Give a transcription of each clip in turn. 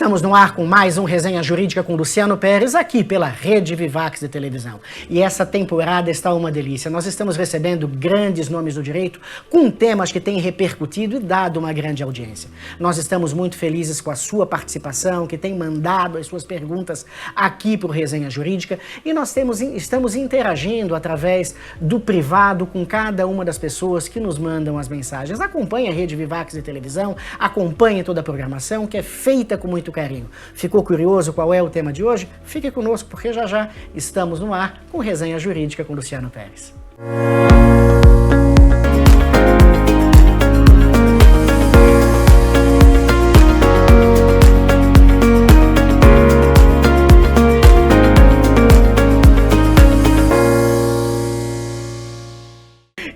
Estamos no ar com mais um Resenha Jurídica com Luciano Pérez, aqui pela Rede Vivax de televisão. E essa temporada está uma delícia. Nós estamos recebendo grandes nomes do direito com temas que têm repercutido e dado uma grande audiência. Nós estamos muito felizes com a sua participação, que tem mandado as suas perguntas aqui para o Resenha Jurídica. E nós estamos interagindo através do privado com cada uma das pessoas que nos mandam as mensagens. Acompanhe a Rede Vivax de televisão, acompanhe toda a programação que é feita com muito carinho. Ficou curioso qual é o tema de hoje? Fique conosco, porque já já estamos no ar com Resenha Jurídica com Luciano Pérez.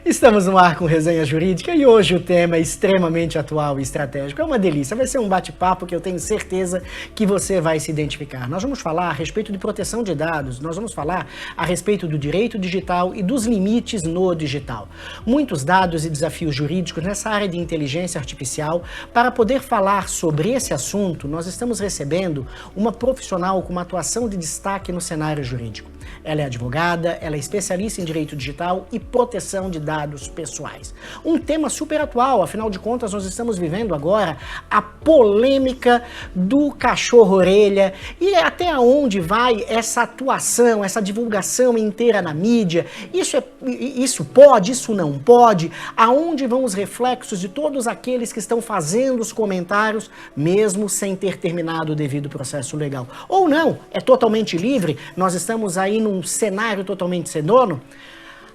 Estamos no ar com Resenha Jurídica e hoje o tema é extremamente atual e estratégico. É uma delícia, vai ser um bate-papo que eu tenho certeza que você vai se identificar. Nós vamos falar a respeito de proteção de dados, nós vamos falar a respeito do direito digital e dos limites no digital. Muitos dados e desafios jurídicos nessa área de inteligência artificial. Para poder falar sobre esse assunto, nós estamos recebendo uma profissional com uma atuação de destaque no cenário jurídico. Ela é advogada, ela é especialista em direito digital e proteção de dados pessoais. Um tema super atual, afinal de contas nós estamos vivendo agora a polêmica do cachorro-orelha e até onde vai essa atuação, essa divulgação inteira na mídia. Isso pode, isso não pode? Aonde vão os reflexos de todos aqueles que estão fazendo os comentários, mesmo sem ter terminado o devido processo legal? Ou não, é totalmente livre, nós estamos aí num cenário totalmente cenono.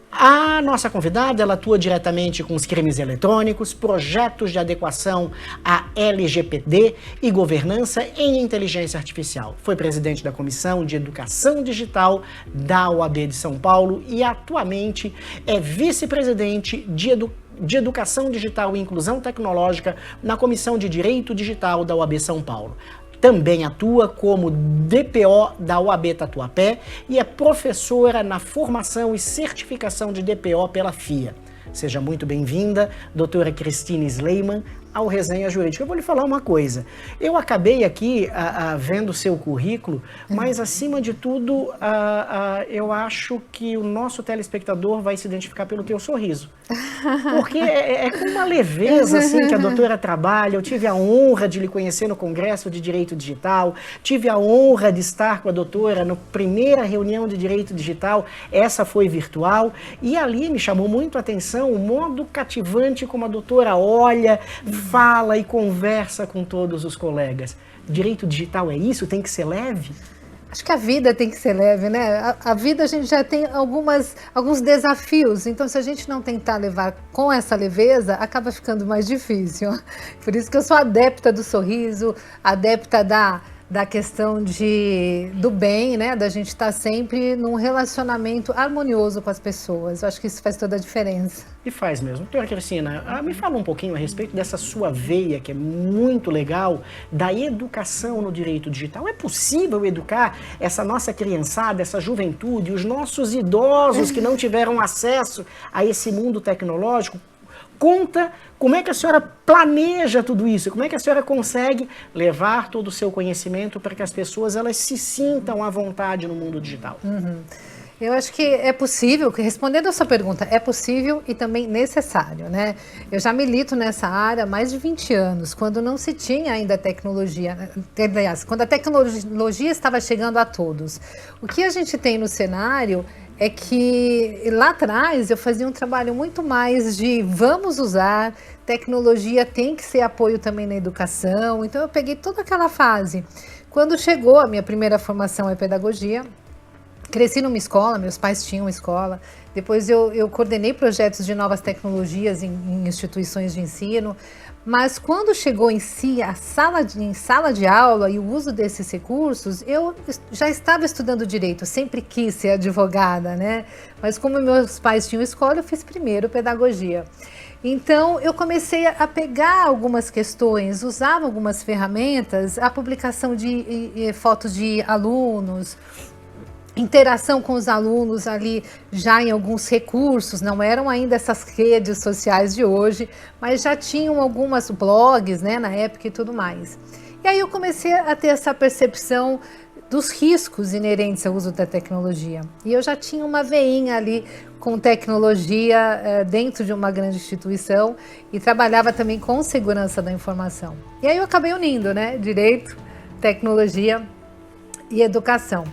A nossa convidada, ela atua diretamente com os crimes eletrônicos, projetos de adequação à LGPD e governança em inteligência artificial. Foi presidente da Comissão de Educação Digital da OAB de São Paulo e atualmente é vice-presidente de Educação Digital e Inclusão Tecnológica na Comissão de Direito Digital da OAB São Paulo. Também atua como DPO da OAB Tatuapé e é professora na formação e certificação de DPO pela FIA. Seja muito bem-vinda, doutora Cristina Sleiman, ao Resenha Jurídica. Eu vou lhe falar uma coisa. Eu acabei aqui vendo o seu currículo, mas acima de tudo, eu acho que o nosso telespectador vai se identificar pelo teu sorriso. Porque é com uma leveza assim que a doutora trabalha. Eu tive a honra de lhe conhecer no Congresso de Direito Digital, tive a honra de estar com a doutora na primeira reunião de Direito Digital, essa foi virtual, e ali me chamou muito a atenção o modo cativante como a doutora olha, fala e conversa com todos os colegas. Direito digital é isso? Tem que ser leve? Acho que a vida tem que ser leve, né? A vida a gente já tem alguns desafios, então se a gente não tentar levar com essa leveza, acaba ficando mais difícil. Por isso que eu sou adepta do sorriso, adepta da questão do bem, né? Da gente estar sempre num relacionamento harmonioso com as pessoas. Eu acho que isso faz toda a diferença. E faz mesmo. Doutora Cristina, me fala um pouquinho a respeito dessa sua veia, que é muito legal, da educação no direito digital. É possível educar essa nossa criançada, essa juventude, os nossos idosos que não tiveram acesso a esse mundo tecnológico? Conta como é que a senhora planeja tudo isso, como é que a senhora consegue levar todo o seu conhecimento para que as pessoas elas se sintam à vontade no mundo digital. Eu acho que é possível, respondendo a sua pergunta, é possível e também necessário, né? Eu já milito nessa área há mais de 20 anos, quando não se tinha ainda tecnologia, aliás, quando a tecnologia estava chegando a todos. O que a gente tem no cenário é que lá atrás eu fazia um trabalho muito mais de vamos usar, tecnologia tem que ser apoio também na educação, então eu peguei toda aquela fase. Quando chegou a minha primeira formação em pedagogia, cresci numa escola, meus pais tinham uma escola, depois eu coordenei projetos de novas tecnologias em instituições de ensino, mas quando chegou em si em sala de aula e o uso desses recursos, eu já estava estudando direito, sempre quis ser advogada, né? Mas como meus pais tinham escola, eu fiz primeiro pedagogia. Então, eu comecei a pegar algumas questões, usava algumas ferramentas, a publicação de fotos de alunos, interação com os alunos ali já em alguns recursos, não eram ainda essas redes sociais de hoje, mas já tinham algumas blogs, né, na época e tudo mais. E aí eu comecei a ter essa percepção dos riscos inerentes ao uso da tecnologia. E eu já tinha uma veinha ali com tecnologia dentro de uma grande instituição e trabalhava também com segurança da informação. E aí eu acabei unindo, né, direito, tecnologia e educação.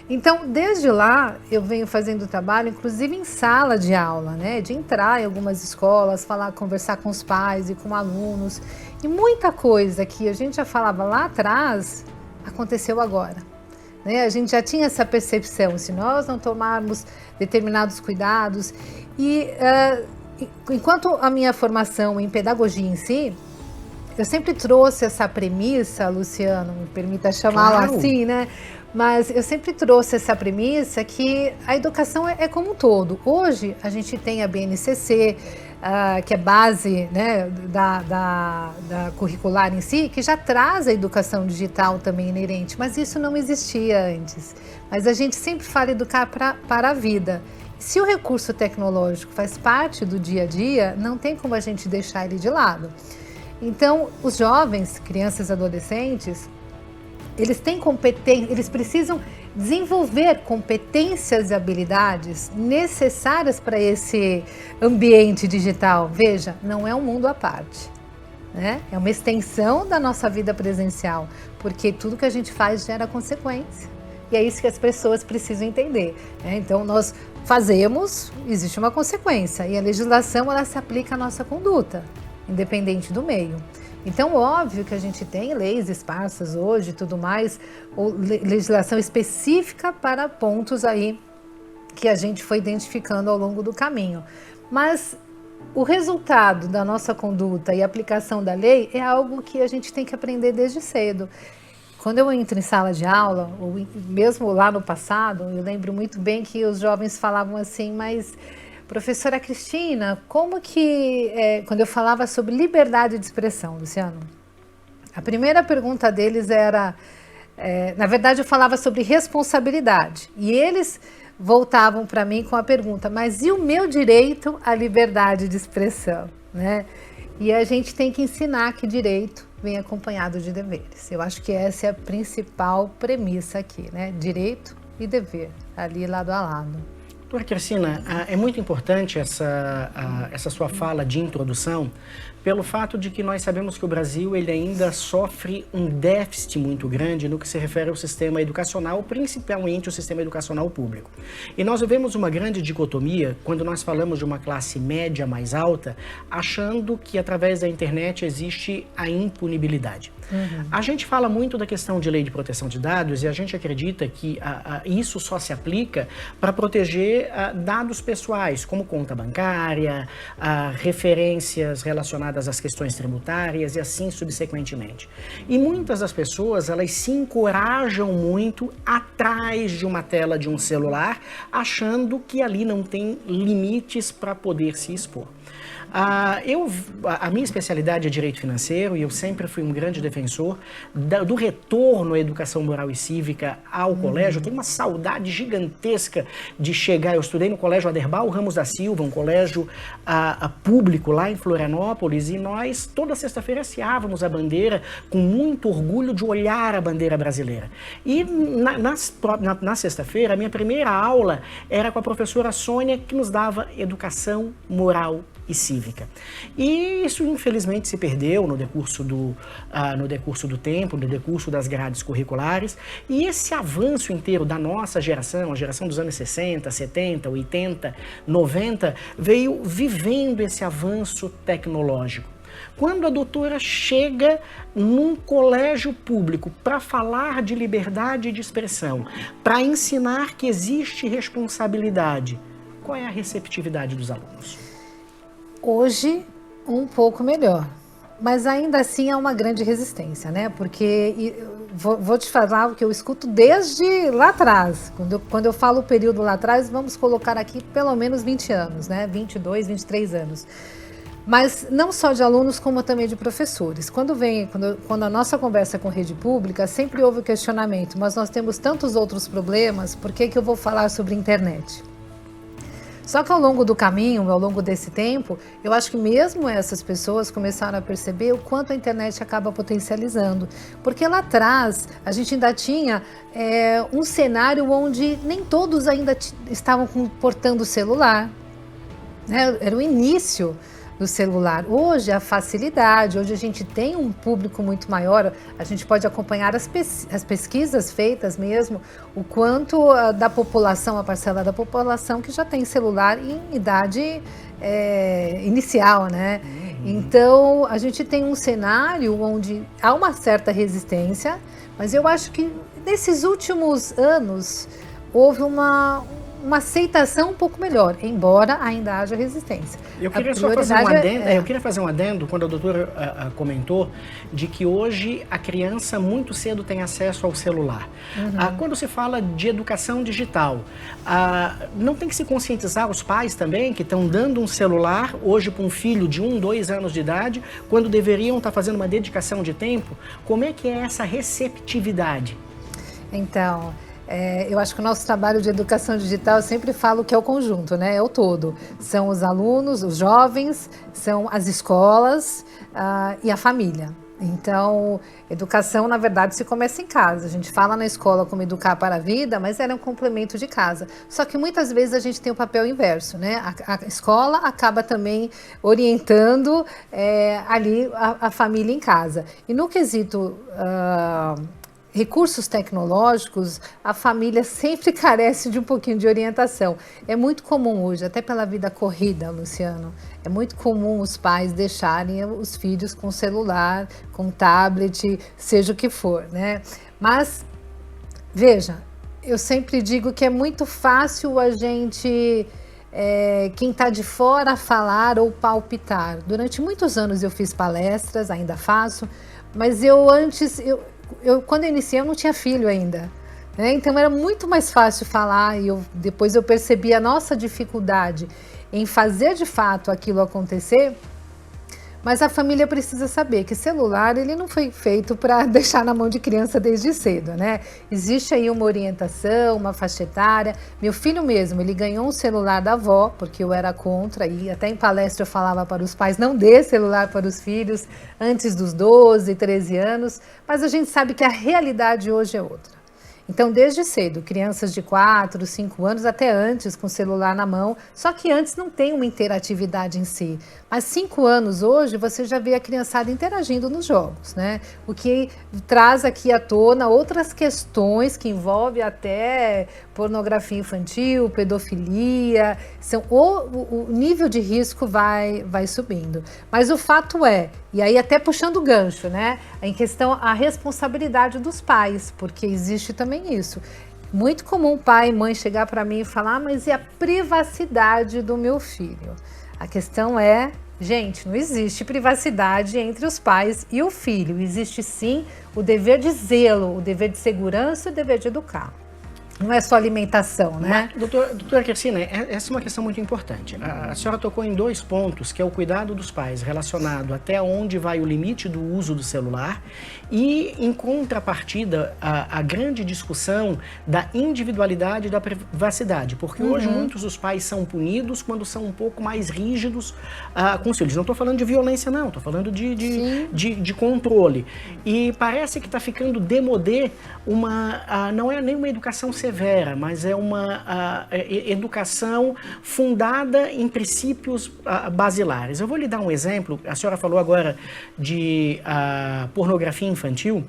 Então, desde lá, eu venho fazendo trabalho, inclusive em sala de aula, né, de entrar em algumas escolas, conversar com os pais e com alunos. E muita coisa que a gente já falava lá atrás, aconteceu agora. Né? A gente já tinha essa percepção, se nós não tomarmos determinados cuidados. E enquanto a minha formação em pedagogia em si, eu sempre trouxe essa premissa, Luciano, me permita chamá-la assim, né? Mas eu sempre trouxe essa premissa que a educação é como um todo. Hoje a gente tem a BNCC, que é base, né, da curricular em si, que já traz a educação digital também inerente, mas isso não existia antes. Mas a gente sempre fala educar para a vida. Se o recurso tecnológico faz parte do dia a dia, não tem como a gente deixar ele de lado. Então, os jovens, crianças e adolescentes, eles têm competência, eles precisam desenvolver competências e habilidades necessárias para esse ambiente digital. Veja, não é um mundo à parte, né? É uma extensão da nossa vida presencial, porque tudo que a gente faz gera consequência. E é isso que as pessoas precisam entender, né? Então, nós fazemos, existe uma consequência, e a legislação ela se aplica à nossa conduta, independente do meio. Então, óbvio que a gente tem leis esparsas hoje e tudo mais, ou legislação específica para pontos aí que a gente foi identificando ao longo do caminho. Mas o resultado da nossa conduta e aplicação da lei é algo que a gente tem que aprender desde cedo. Quando eu entro em sala de aula, ou mesmo lá no passado, eu lembro muito bem que os jovens falavam assim, mas... Professora Cristina, como que, quando eu falava sobre liberdade de expressão, Luciano, a primeira pergunta deles era, na verdade eu falava sobre responsabilidade, e eles voltavam para mim com a pergunta, mas e o meu direito à liberdade de expressão, né? E a gente tem que ensinar que direito vem acompanhado de deveres. Eu acho que essa é a principal premissa aqui, né? Direito e dever, ali lado a lado. Doutora Cristina, é muito importante essa sua fala de introdução, pelo fato de que nós sabemos que o Brasil ele ainda sofre um déficit muito grande no que se refere ao sistema educacional, principalmente o sistema educacional público. E nós vivemos uma grande dicotomia quando nós falamos de uma classe média mais alta, achando que através da internet existe a impunibilidade. Uhum. A gente fala muito da questão de lei de proteção de dados e a gente acredita que isso só se aplica para proteger dados pessoais, como conta bancária, referências relacionadas às questões tributárias e assim subsequentemente. E muitas das pessoas, elas se encorajam muito atrás de uma tela de um celular, achando que ali não tem limites para poder se expor. A minha especialidade é direito financeiro e eu sempre fui um grande defensor do retorno à educação moral e cívica ao colégio. Eu tenho uma saudade gigantesca de chegar. Eu estudei no Colégio Aderbal Ramos da Silva, um colégio público lá em Florianópolis, e nós toda sexta-feira hasteávamos a bandeira com muito orgulho de olhar a bandeira brasileira. E na sexta-feira, a minha primeira aula era com a professora Sônia, que nos dava educação moral e cívica. E isso, infelizmente, se perdeu no decurso do tempo, no decurso das grades curriculares, e esse avanço inteiro da nossa geração, a geração dos anos 60, 70, 80, 90, veio vivendo esse avanço tecnológico. Quando a doutora chega num colégio público para falar de liberdade de expressão, para ensinar que existe responsabilidade, qual é a receptividade dos alunos? Hoje, um pouco melhor, mas ainda assim há uma grande resistência, né? Porque vou te falar o que eu escuto desde lá atrás. Quando eu falo o período lá atrás, vamos colocar aqui pelo menos 20 anos, né? 22, 23 anos. Mas não só de alunos, como também de professores. Quando a nossa conversa com rede pública, sempre houve o questionamento, mas nós temos tantos outros problemas, por que eu vou falar sobre internet? Só que ao longo do caminho, ao longo desse tempo, eu acho que mesmo essas pessoas começaram a perceber o quanto a internet acaba potencializando. Porque lá atrás, a gente ainda tinha um cenário onde nem todos ainda estavam portando o celular. Né? Era o início do celular. Hoje a facilidade, hoje a gente tem um público muito maior, a gente pode acompanhar as pesquisas feitas mesmo, o quanto da população, a parcela da população que já tem celular em idade inicial, né? Então a gente tem um cenário onde há uma certa resistência, mas eu acho que nesses últimos anos houve uma aceitação um pouco melhor, embora ainda haja resistência. Eu queria só fazer um adendo, eu queria fazer um adendo quando a doutora comentou de que hoje a criança muito cedo tem acesso ao celular. Quando se fala de educação digital, não tem que se conscientizar os pais também que estão dando um celular hoje para um filho de 1, 2 anos de idade, quando deveriam estar fazendo uma dedicação de tempo? Como é que é essa receptividade? Então, eu acho que o nosso trabalho de educação digital, eu sempre falo que é o conjunto, né? É o todo. São os alunos, os jovens, são as escolas e a família. Então, educação, na verdade, se começa em casa. A gente fala na escola como educar para a vida, mas era um complemento de casa. Só que muitas vezes a gente tem o papel inverso, né? A escola acaba também orientando ali a família em casa. E no quesito recursos tecnológicos, a família sempre carece de um pouquinho de orientação. É muito comum hoje, até pela vida corrida, Luciano, é muito comum os pais deixarem os filhos com celular, com tablet, seja o que for, né? Mas, veja, eu sempre digo que é muito fácil a gente, quem está de fora, falar ou palpitar. Durante muitos anos eu fiz palestras, ainda faço, mas quando eu iniciei, eu não tinha filho ainda, né? Então era muito mais fácil falar e depois eu percebi a nossa dificuldade em fazer de fato aquilo acontecer, mas a família precisa saber que celular ele não foi feito para deixar na mão de criança desde cedo, né? Existe aí uma orientação, uma faixa etária. Meu filho mesmo, ele ganhou um celular da avó, porque eu era contra, e até em palestra eu falava para os pais, não dê celular para os filhos antes dos 12, 13 anos, mas a gente sabe que a realidade hoje é outra. Então, desde cedo, crianças de 4, 5 anos, até antes, com o celular na mão, só que antes não tem uma interatividade em si. Mas 5 anos hoje, você já vê a criançada interagindo nos jogos, né? O que traz aqui à tona outras questões que envolvem até pornografia infantil, pedofilia, o nível de risco vai subindo. Mas o fato e aí até puxando o gancho, né? Em questão a responsabilidade dos pais, porque existe também isso. Muito comum pai e mãe chegar para mim e falar, mas e a privacidade do meu filho? A questão gente, não existe privacidade entre os pais e o filho. Existe sim o dever de zelo, o dever de segurança e o dever de educar. Não é só alimentação, né? Mas, doutora Kersina, essa é uma questão muito importante. A senhora tocou em 2 pontos, que é o cuidado dos pais relacionado até onde vai o limite do uso do celular e, em contrapartida, a grande discussão da individualidade e da privacidade. Porque hoje muitos dos pais são punidos quando são um pouco mais rígidos com os filhos. Não estou falando de violência, não. Estou falando de controle. E parece que está ficando demodê não é nem uma educação severa, mas é uma educação fundada em princípios basilares. Eu vou lhe dar um exemplo. A senhora falou agora de pornografia infantil.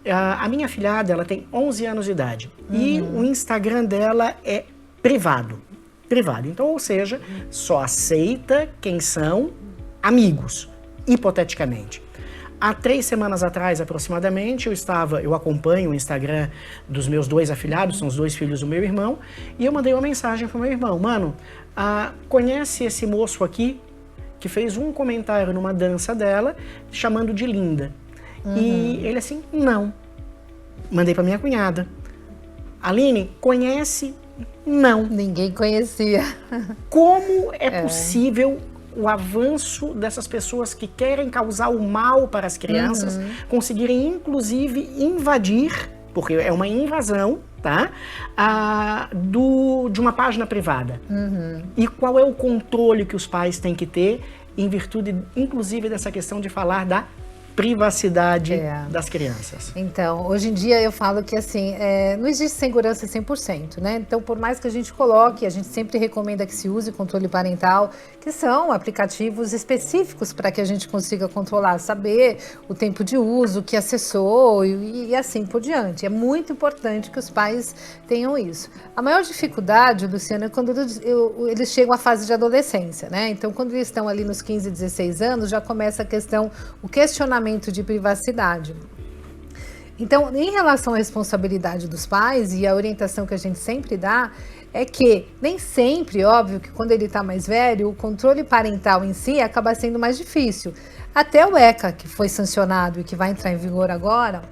A minha afilhada, ela tem 11 anos de idade e o Instagram dela é privado. Então, ou seja, só aceita quem são amigos, hipoteticamente. Há 3 semanas atrás, aproximadamente, eu acompanho o Instagram dos meus 2 afilhados, são os 2 filhos do meu irmão, e eu mandei uma mensagem para o meu irmão, mano, conhece esse moço aqui que fez um comentário numa dança dela, chamando de linda. E ele assim, não. Mandei para minha cunhada. Aline, conhece? Não. Ninguém conhecia. Como é possível o avanço dessas pessoas que querem causar o mal para as crianças conseguirem, inclusive, invadir, porque é uma invasão, tá? De uma página privada. E qual é o controle que os pais têm que ter em virtude, inclusive, dessa questão de falar da privacidade das crianças? Então, hoje em dia eu falo que assim, não existe segurança 100%, né? Então, por mais que a gente coloque, a gente sempre recomenda que se use controle parental, que são aplicativos específicos para que a gente consiga controlar, saber o tempo de uso, que acessou e assim por diante. É muito importante que os pais tenham isso. A maior dificuldade, Luciana, é quando eles chegam à fase de adolescência, né? Então, quando eles estão ali nos 15, 16 anos, já começa a questão, o questionamento de privacidade. Então, em relação à responsabilidade dos pais e a orientação que a gente sempre dá, é que nem sempre, óbvio, que quando ele está mais velho, o controle parental em si acaba sendo mais difícil. Até o ECA, que foi sancionado e que vai entrar em vigor agora,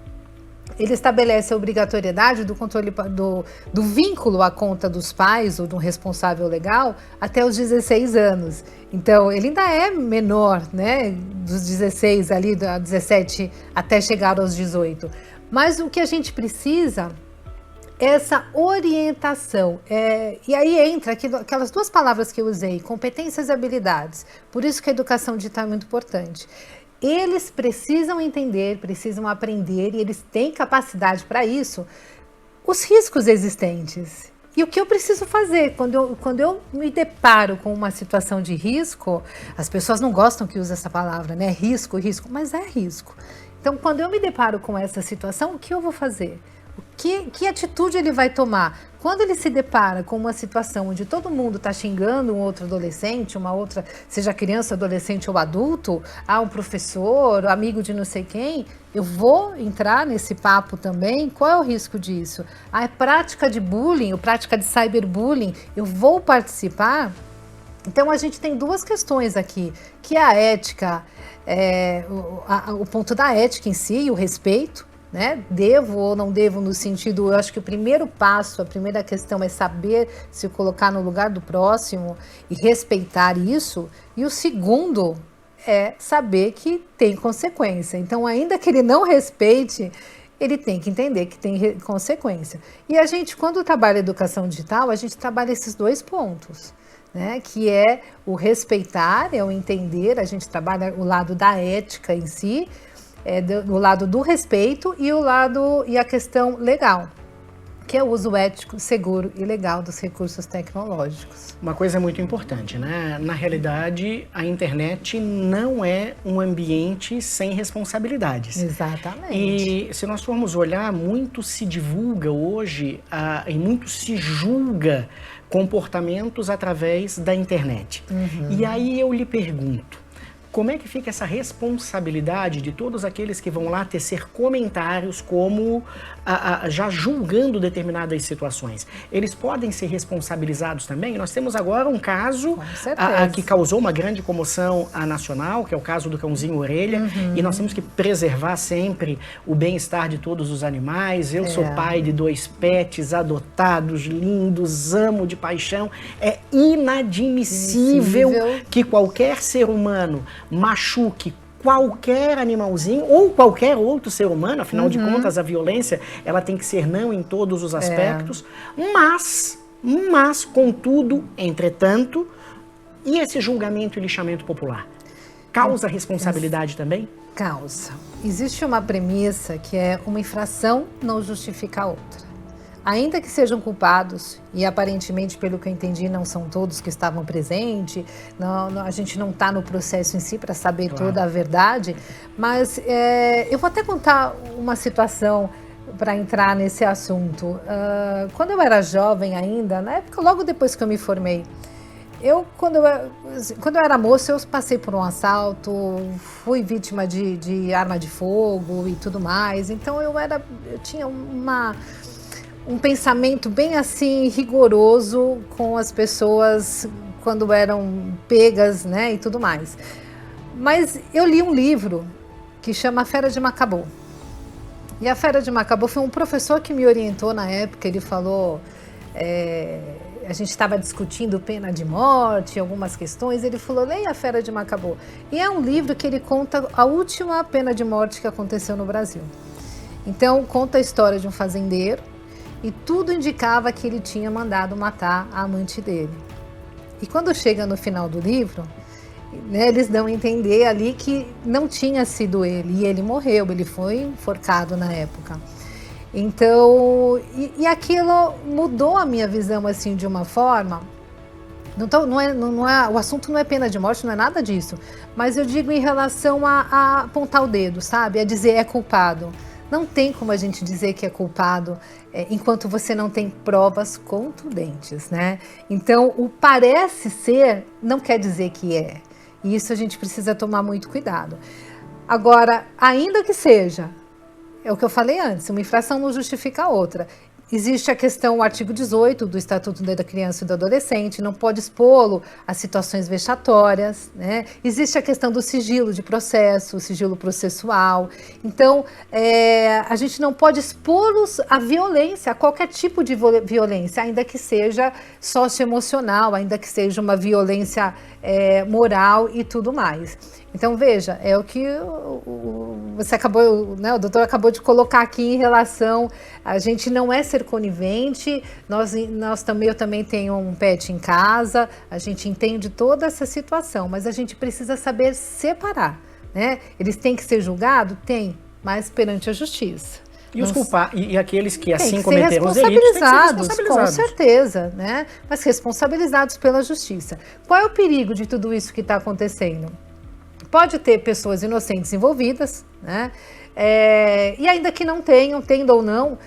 ele estabelece a obrigatoriedade do controle do vínculo à conta dos pais ou do responsável legal até os 16 anos. Então, ele ainda é menor, né? Dos 16 ali, a 17 até chegar aos 18. Mas o que a gente precisa é essa orientação. E aí entra aquelas duas palavras que eu usei, competências e habilidades. Por isso que a educação digital é muito importante. Eles precisam entender, precisam aprender, e eles têm capacidade para isso, os riscos existentes. E o que eu preciso fazer? Quando eu me deparo com uma situação de risco, as pessoas não gostam que use essa palavra, né? Risco, mas é risco. Então, quando eu me deparo com essa situação, o que eu vou fazer? Que atitude ele vai tomar? Quando ele se depara com uma situação onde todo mundo está xingando um outro adolescente, uma outra, seja criança, adolescente ou adulto, um professor, amigo de não sei quem, eu vou entrar nesse papo também? Qual é o risco disso? A prática de bullying, a prática de cyberbullying, eu vou participar? Então, a gente tem duas questões aqui, que é a ética, o ponto da ética em si, o respeito, né? Devo ou não devo no sentido, eu acho que o primeiro passo, a primeira questão é saber se colocar no lugar do próximo e respeitar isso, e o segundo é saber que tem consequência. Então, ainda que ele não respeite, ele tem que entender que tem consequência. E a gente, quando trabalha educação digital, a gente trabalha esses dois pontos, né? Que é o respeitar, é o entender, a gente trabalha o lado da ética em si, do lado do respeito e a questão legal, que é o uso ético, seguro e legal dos recursos tecnológicos. Uma coisa muito importante, né? Na realidade, a internet não é um ambiente sem responsabilidades. Exatamente. E se nós formos olhar, muito se divulga hoje e muito se julga comportamentos através da internet. E aí eu lhe pergunto, como é que fica essa responsabilidade de todos aqueles que vão lá tecer comentários como já julgando determinadas situações? Eles podem ser responsabilizados também? Nós temos agora um caso que causou uma grande comoção nacional, que é o caso do cãozinho orelha, e nós temos que preservar sempre o bem-estar de todos os animais. Eu sou pai de 2 pets adotados, lindos, amo de paixão. É inadmissível que qualquer ser humano machuque qualquer animalzinho ou qualquer outro ser humano. Afinal de contas, a violência ela tem que ser não em todos os aspectos, mas contudo, entretanto, e esse julgamento e lixamento popular causa responsabilidade também? Causa. Existe uma premissa que é uma infração não justifica a outra. Ainda que sejam culpados, e aparentemente, pelo que eu entendi, não são todos que estavam presentes, a gente não está no processo em si para saber toda a verdade, mas eu vou até contar uma situação para entrar nesse assunto. Quando eu era jovem ainda, na época, logo depois que eu me formei, quando eu era moça, eu passei por um assalto, fui vítima de arma de fogo e tudo mais, então eu tinha um pensamento bem assim rigoroso com as pessoas quando eram pegas, né, e tudo mais. Mas eu li um livro que chama A Fera de Macabô. E A Fera de Macabô foi um professor que me orientou na época. Ele falou, a gente estava discutindo pena de morte, algumas questões. Ele falou, leia A Fera de Macabô. E é um livro que ele conta a última pena de morte que aconteceu no Brasil. Então, conta a história de um fazendeiro e tudo indicava que ele tinha mandado matar a amante dele. E quando chega no final do livro, né, eles dão a entender ali que não tinha sido ele, e ele morreu, ele foi enforcado na época. Então, e aquilo mudou a minha visão assim de uma forma. O assunto não é pena de morte, não é nada disso. Mas eu digo em relação a apontar o dedo, sabe? A dizer é culpado. Não tem como a gente dizer que é culpado enquanto você não tem provas contundentes, né? Então, o parece ser não quer dizer que é. E isso a gente precisa tomar muito cuidado. Agora, ainda que seja, é o que eu falei antes, uma infração não justifica a outra. Existe a questão, o artigo 18 do Estatuto da Criança e do Adolescente, não pode expô-lo a situações vexatórias, né? Existe a questão do sigilo de processo, o sigilo processual. Então, a gente não pode expô-los à violência, a qualquer tipo de violência, ainda que seja socioemocional, ainda que seja uma violência moral e tudo mais. Então, veja, é o que você acabou, né, o doutor acabou de colocar aqui em relação, a gente não é ser conivente, eu também tenho um pet em casa, a gente entende toda essa situação, mas a gente precisa saber separar, né? Eles têm que ser julgados? Tem, mas perante a justiça. E os culpados, e aqueles que assim cometeram os delitos, têm que ser responsabilizados. Com certeza, né? Mas responsabilizados pela justiça. Qual é o perigo de tudo isso que está acontecendo? Pode ter pessoas inocentes envolvidas, né? E ainda que não tenham, tendo ou não,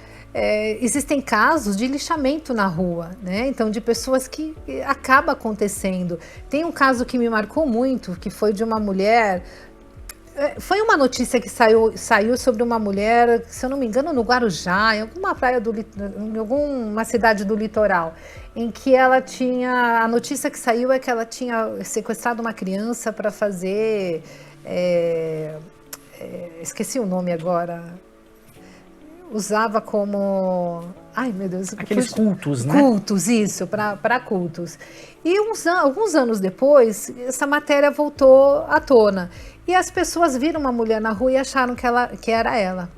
existem casos de lixamento na rua, né? Então, de pessoas que acaba acontecendo. Tem um caso que me marcou muito, que foi de uma mulher. Foi uma notícia que saiu sobre uma mulher, se eu não me engano, no Guarujá, em alguma praia em alguma cidade do litoral, em que ela tinha, a notícia que saiu é que ela tinha sequestrado uma criança para fazer, esqueci o nome agora, usava como, ai meu Deus, aqueles cultos, né? Cultos, isso, para cultos. E alguns anos depois, essa matéria voltou à tona. E as pessoas viram uma mulher na rua e acharam que era ela.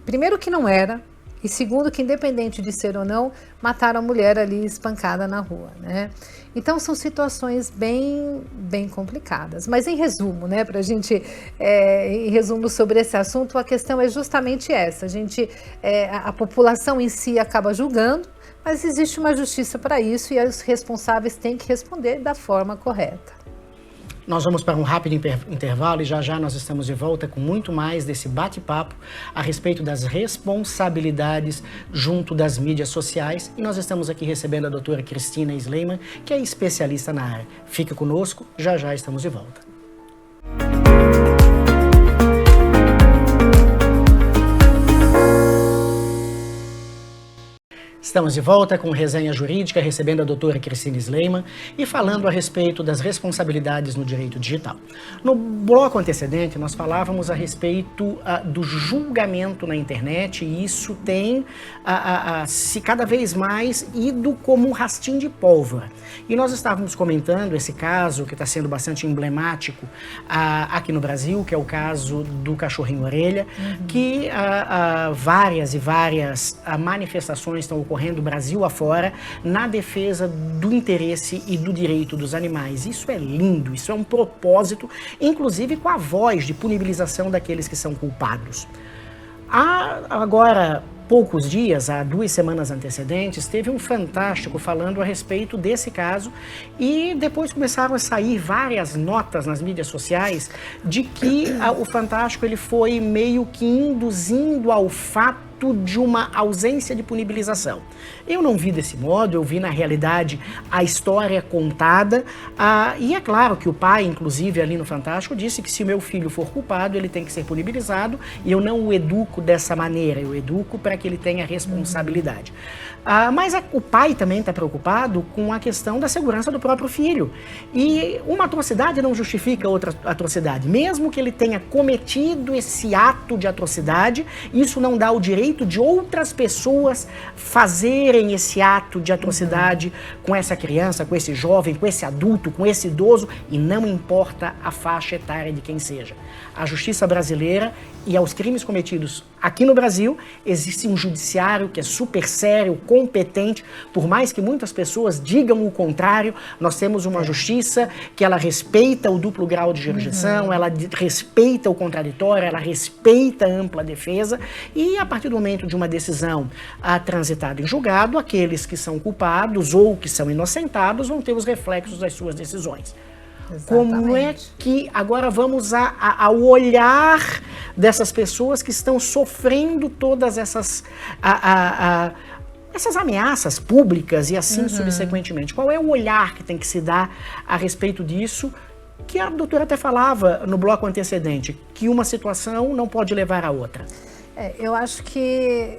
Primeiro que não era, e segundo que independente de ser ou não, mataram a mulher ali espancada na rua, né? Então são situações bem, bem complicadas. Mas em resumo, né, pra gente, em resumo sobre esse assunto, a questão é justamente essa. A população em si acaba julgando, mas existe uma justiça para isso e os responsáveis têm que responder da forma correta. Nós vamos para um rápido intervalo e já nós estamos de volta com muito mais desse bate-papo a respeito das responsabilidades junto das mídias sociais. E nós estamos aqui recebendo a doutora Cristina Sleiman, que é especialista na área. Fique conosco, já estamos de volta. Estamos de volta com Resenha Jurídica, recebendo a doutora Cristina Sleiman e falando a respeito das responsabilidades no direito digital. No bloco antecedente, nós falávamos a respeito do julgamento na internet e isso tem se cada vez mais ido como um rastinho de pólvora. E nós estávamos comentando esse caso que está sendo bastante emblemático aqui no Brasil, que é o caso do cachorrinho orelha, que várias manifestações estão ocorrendo Brasil afora na defesa do interesse e do direito dos animais. Isso é lindo, isso é um propósito, inclusive com a voz de punibilização daqueles que são culpados. Há agora poucos dias, há 2 semanas antecedentes, teve um Fantástico falando a respeito desse caso e depois começaram a sair várias notas nas mídias sociais de que o Fantástico ele foi meio que induzindo ao fato de uma ausência de punibilização. Eu não vi desse modo, eu vi na realidade a história contada e é claro que o pai, inclusive ali no Fantástico, disse que se o meu filho for culpado, ele tem que ser punibilizado e eu não o educo dessa maneira, eu educo para que ele tenha responsabilidade. Mas o pai também está preocupado com a questão da segurança do próprio filho. E uma atrocidade não justifica outra atrocidade. Mesmo que ele tenha cometido esse ato de atrocidade, isso não dá o direito de outras pessoas fazerem esse ato de atrocidade com essa criança, com esse jovem, com esse adulto, com esse idoso, e não importa a faixa etária de quem seja. A justiça brasileira e aos crimes cometidos aqui no Brasil, existe um judiciário que é super sério, competente, por mais que muitas pessoas digam o contrário, nós temos uma justiça que ela respeita o duplo grau de jurisdição, ela respeita o contraditório, ela respeita a ampla defesa, e a partir do momento de uma decisão transitada em julgado, aqueles que são culpados ou que são inocentados vão ter os reflexos das suas decisões. Exatamente. Como é que agora vamos ao olhar dessas pessoas que estão sofrendo todas essas ameaças públicas e assim subsequentemente? Qual é o olhar que tem que se dar a respeito disso? Que a doutora até falava no bloco antecedente, que uma situação não pode levar a outra. Eu acho que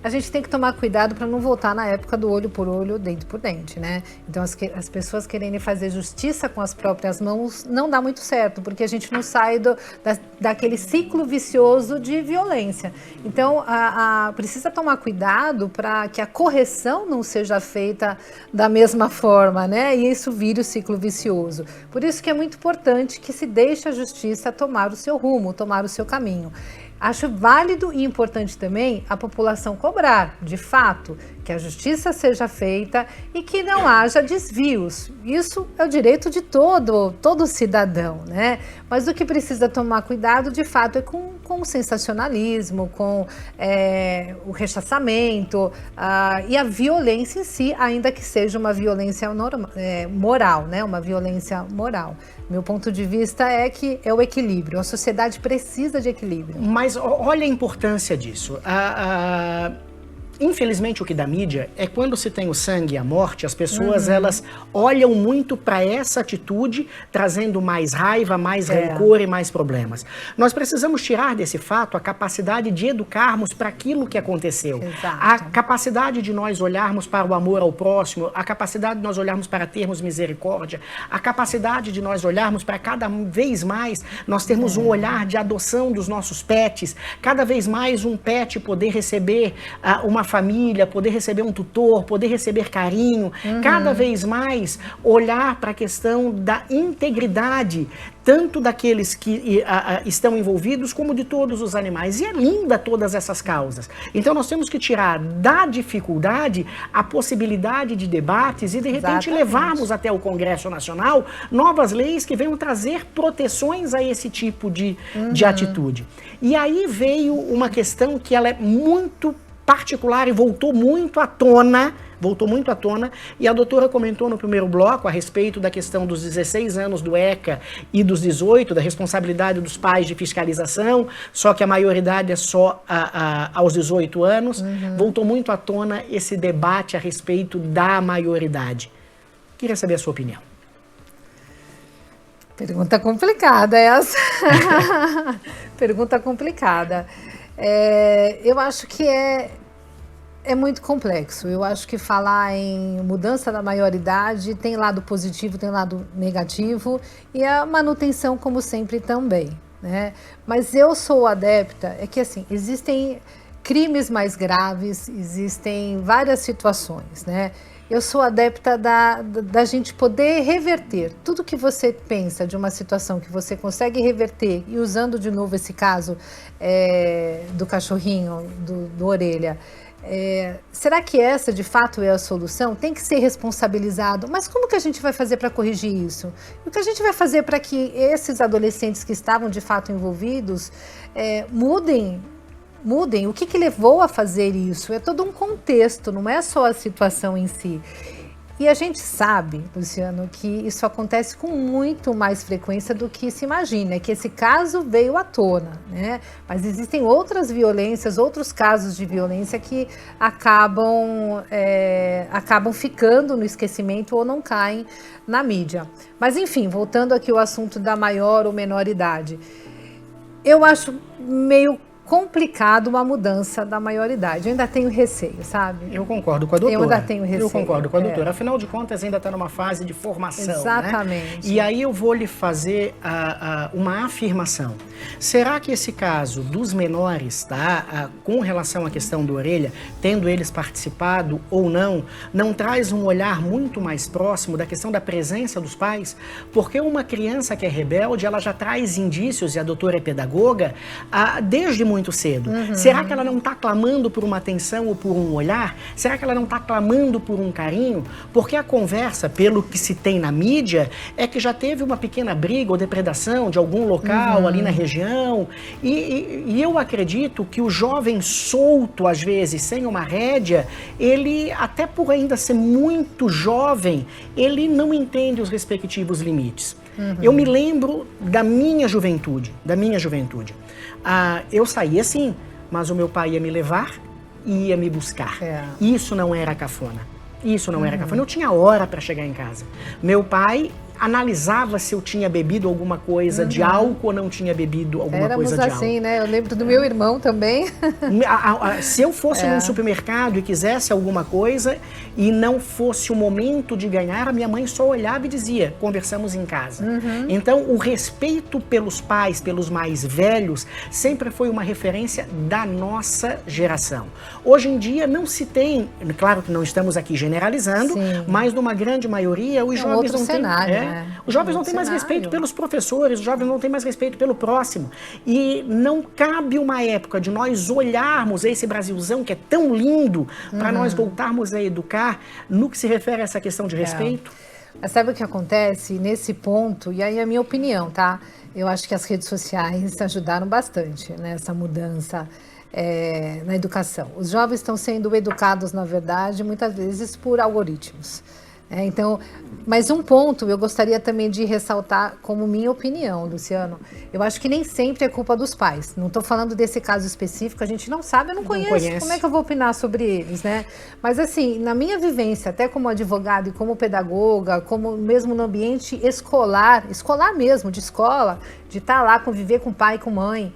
a gente tem que tomar cuidado para não voltar na época do olho por olho, dente por dente, né? Então, as pessoas querendo fazer justiça com as próprias mãos não dá muito certo, porque a gente não sai daquele ciclo vicioso de violência. Então, precisa tomar cuidado para que a correção não seja feita da mesma forma, né? E isso vire o ciclo vicioso. Por isso que é muito importante que se deixe a justiça tomar o seu rumo, tomar o seu caminho. Acho válido e importante também a população cobrar, de fato, que a justiça seja feita e que não haja desvios. Isso é o direito de todo cidadão, né? Mas o que precisa tomar cuidado, de fato, é com o sensacionalismo, com o rechaçamento e a violência em si, ainda que seja uma violência moral, né? Uma violência moral. Meu ponto de vista é que é o equilíbrio. A sociedade precisa de equilíbrio. Mas olha a importância disso. Infelizmente, o que dá mídia é quando se tem o sangue e a morte, as pessoas elas olham muito para essa atitude, trazendo mais raiva, mais rancor e mais problemas. Nós precisamos tirar desse fato a capacidade de educarmos para aquilo que aconteceu. Exato. A capacidade de nós olharmos para o amor ao próximo, a capacidade de nós olharmos para termos misericórdia, a capacidade de nós olharmos para cada vez mais nós termos um olhar de adoção dos nossos pets, cada vez mais um pet poder receber uma família, poder receber um tutor, poder receber carinho, cada vez mais olhar para a questão da integridade, tanto daqueles que estão envolvidos, como de todos os animais. E é linda todas essas causas. Então nós temos que tirar da dificuldade a possibilidade de debates e de repente levarmos até o Congresso Nacional novas leis que venham trazer proteções a esse tipo de atitude. E aí veio uma questão que ela é muito particular e voltou muito à tona, e a doutora comentou no primeiro bloco a respeito da questão dos 16 anos do ECA e dos 18, da responsabilidade dos pais de fiscalização, só que a maioridade é só aos 18 anos. Voltou muito à tona esse debate a respeito da maioridade. Queria saber a sua opinião. Pergunta complicada essa. Pergunta complicada. Eu acho que é muito complexo. Eu acho que falar em mudança da maioridade tem lado positivo, tem lado negativo, e a manutenção, como sempre, também, né? Mas eu sou adepta, que assim, existem crimes mais graves, existem várias situações, né? Eu sou adepta da gente poder reverter tudo que você pensa de uma situação que você consegue reverter, e usando de novo esse caso do cachorrinho, do Orelha, será que essa de fato é a solução? Tem que ser responsabilizado, mas como que a gente vai fazer para corrigir isso? E o que a gente vai fazer para que esses adolescentes que estavam de fato envolvidos mudem? O que levou a fazer isso? É todo um contexto, não é só a situação em si. E a gente sabe, Luciano, que isso acontece com muito mais frequência do que se imagina, que esse caso veio à tona, né? Mas existem outras violências, outros casos de violência que acabam ficando no esquecimento ou não caem na mídia. Mas enfim, voltando aqui ao assunto da maior ou menor idade, eu acho meio complicado uma mudança da maioridade. Eu ainda tenho receio, sabe? Eu concordo com a doutora. Eu ainda tenho receio. Eu concordo com a doutora. Afinal de contas, ainda está numa fase de formação. Exatamente. Né? E aí eu vou lhe fazer uma afirmação. Será que esse caso dos menores, tá, com relação à questão da orelha, tendo eles participado ou não traz um olhar muito mais próximo da questão da presença dos pais? Porque uma criança que é rebelde, ela já traz indícios, e a doutora é pedagoga, desde muito cedo. Será que ela não está clamando por uma atenção ou por um olhar? Será que ela não está clamando por um carinho? Porque a conversa, pelo que se tem na mídia, é que já teve uma pequena briga ou depredação de algum local ali na região. E eu acredito que o jovem solto, às vezes, sem uma rédea, ele, até por ainda ser muito jovem, ele não entende os respectivos limites. Eu me lembro da minha juventude, eu saía sim, mas o meu pai ia me levar e ia me buscar. Isso não era cafona. Eu tinha hora para chegar em casa. Meu pai analisava se eu tinha bebido alguma coisa de álcool ou não tinha bebido alguma coisa de álcool. Éramos assim, né? Eu lembro do meu irmão também. Se eu fosse num supermercado e quisesse alguma coisa e não fosse o momento de ganhar, a minha mãe só olhava e dizia, conversamos em casa. Então, o respeito pelos pais, pelos mais velhos, sempre foi uma referência da nossa geração. Hoje em dia não se tem, claro que não estamos aqui generalizando, mas numa grande maioria os jovens não têm... Os jovens não têm mais respeito pelos professores, os jovens não têm mais respeito pelo próximo. E não cabe uma época de nós olharmos esse Brasilzão que é tão lindo para nós voltarmos a educar no que se refere a essa questão de respeito. Mas sabe o que acontece nesse ponto? E aí é a minha opinião, tá? Eu acho que as redes sociais ajudaram bastante nessa mudança na educação. Os jovens estão sendo educados, na verdade, muitas vezes por algoritmos. Então, mas um ponto eu gostaria também de ressaltar como minha opinião, Luciano. Eu acho que nem sempre é culpa dos pais. Não estou falando desse caso específico, a gente não sabe, eu não conheço. Como é que eu vou opinar sobre eles, né? Mas assim, na minha vivência, até como advogada e como pedagoga, como mesmo no ambiente escolar mesmo, de escola, de estar lá, conviver com pai e com mãe,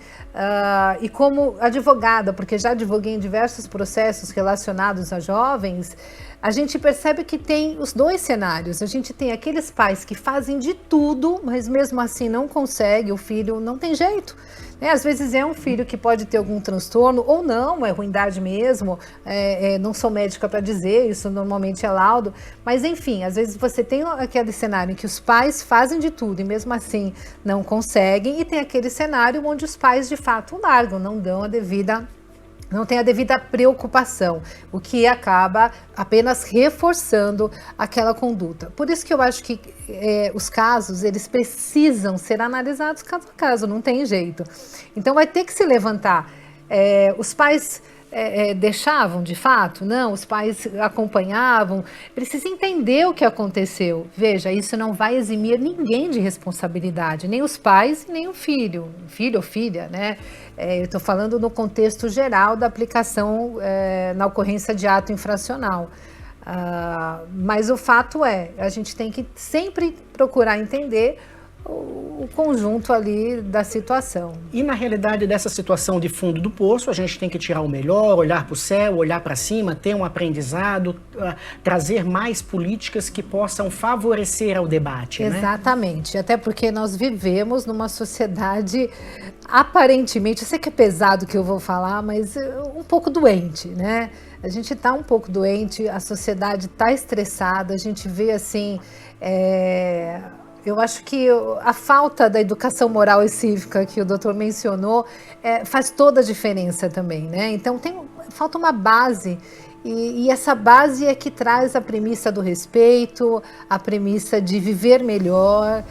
e como advogada, porque já advoguei em diversos processos relacionados a jovens, a gente percebe que tem os dois cenários. A gente tem aqueles pais que fazem de tudo, mas mesmo assim não consegue, o filho não tem jeito. Às vezes é um filho que pode ter algum transtorno, ou não, é ruindade mesmo, não sou médica para dizer, isso normalmente é laudo, mas enfim, às vezes você tem aquele cenário em que os pais fazem de tudo e mesmo assim não conseguem, e tem aquele cenário onde os pais de fato largam, não tem a devida preocupação, o que acaba apenas reforçando aquela conduta. Por isso que eu acho que os casos, eles precisam ser analisados caso a caso, não tem jeito. Então vai ter que se levantar. Os pais deixavam de fato? Não, os pais acompanhavam. Precisa entender o que aconteceu. Veja, isso não vai eximir ninguém de responsabilidade, nem os pais, nem o filho ou filha, né? Eu estou falando no contexto geral da aplicação na ocorrência de ato infracional. Mas o fato a gente tem que sempre procurar entender o conjunto ali da situação. E na realidade dessa situação de fundo do poço, a gente tem que tirar o melhor, olhar para o céu, olhar para cima, ter um aprendizado, trazer mais políticas que possam favorecer ao debate. Exatamente, né? Até porque nós vivemos numa sociedade aparentemente, eu sei que é pesado o que eu vou falar, mas um pouco doente, né? A gente está um pouco doente, a sociedade está estressada, a gente vê assim... Eu acho que a falta da educação moral e cívica que o doutor mencionou faz toda a diferença também, né? Então falta uma base e essa base é que traz a premissa do respeito, a premissa de viver melhor.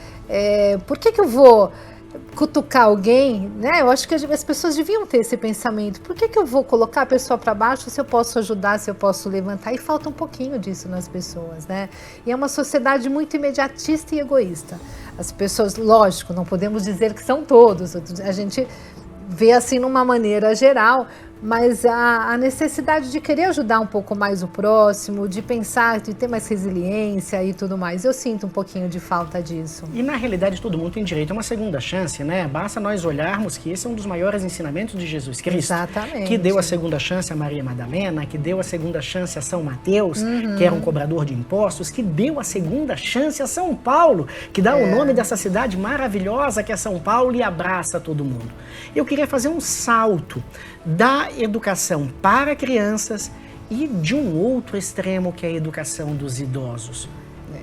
Por que eu vou cutucar alguém, né? Eu acho que as pessoas deviam ter esse pensamento. Por que eu vou colocar a pessoa para baixo se eu posso ajudar, se eu posso levantar? E falta um pouquinho disso nas pessoas, né? E é uma sociedade muito imediatista e egoísta. As pessoas, lógico, não podemos dizer que são todos. A gente vê assim numa maneira geral, mas a necessidade de querer ajudar um pouco mais o próximo, de pensar, de ter mais resiliência e tudo mais. Eu sinto um pouquinho de falta disso. E na realidade todo mundo tem direito a uma segunda chance, né? Basta nós olharmos que esse é um dos maiores ensinamentos de Jesus Cristo. Exatamente. Que deu a segunda chance a Maria Madalena, que deu a segunda chance a São Mateus, que era um cobrador de impostos, que deu a segunda chance a São Paulo, que dá o nome dessa cidade maravilhosa que é São Paulo e abraça todo mundo. Eu queria fazer um salto da educação para crianças e de um outro extremo que é a educação dos idosos.